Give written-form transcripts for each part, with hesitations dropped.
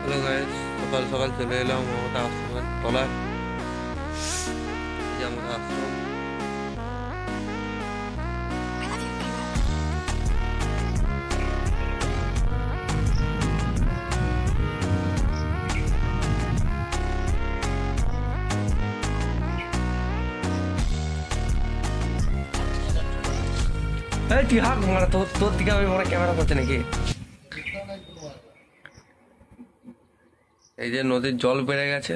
Hello guys, সকাল সকাল চলে এলাম মমতা আশ্রমের তলায়। এই যে আমাদের আশ্রম। এই তুই হাঁক মানে তোর দিকে আমি মনে ক্যামেরা করছে নাকি? এই যে নদীর জল বেড়ে গেছে।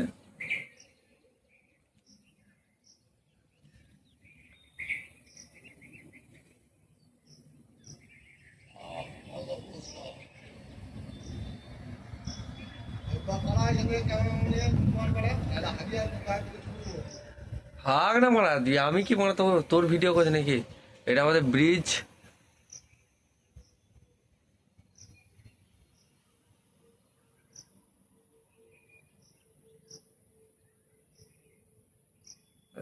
হাঁক না মারা দিয়ে আমি কি মানে তোর ভিডিও করছি নাকি? এটা আমাদের ব্রিজ।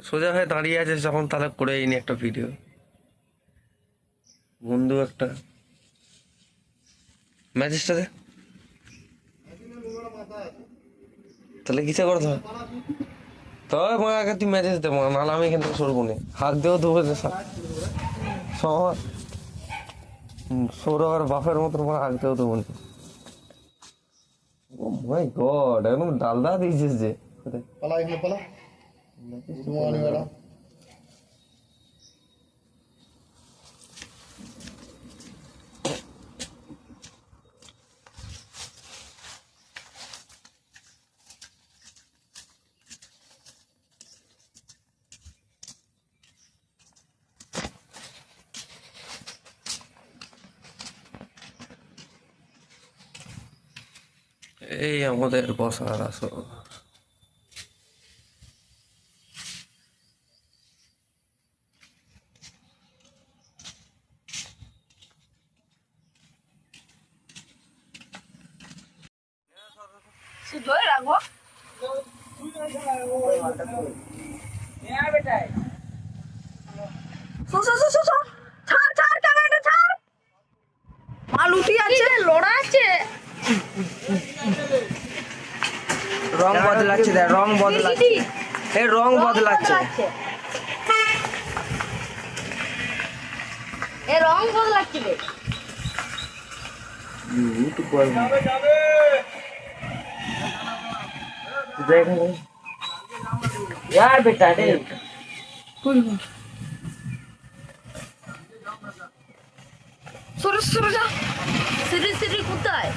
সোজা হয়ে দাঁড়িয়ে আছে যখন, তাহলে করেই নি একটা ভিডিও। বন্ধু একটা ম্যাচেসটা দে, তাহলে কিসে করতে হবে? তবে মা আগে তুই ম্যাচেস দে মা, নাহলে আমি এখান থেকে সরবো না। হাত দেও দেবো সৌরভের বাপের মতন মা হাত দেও দেবো না। ও মাই গড, একদম ডালদা দিয়েছিস যে। পালা এখানে পালা ধোঁয়ানিওয়ালা এই আমাদের বসার আসর। ধরে রাখবো মাল উঠি আছে, লড়া আছে, রং বদলাচ্ছে, দেখ রং বদলাচ্ছে, এই রং বদলাচ্ছে। এ রং বদলাচ্ছে রে। यार बेटा रे সরে সরে যা, সিঁড়ি সিঁড়ি কোথায়?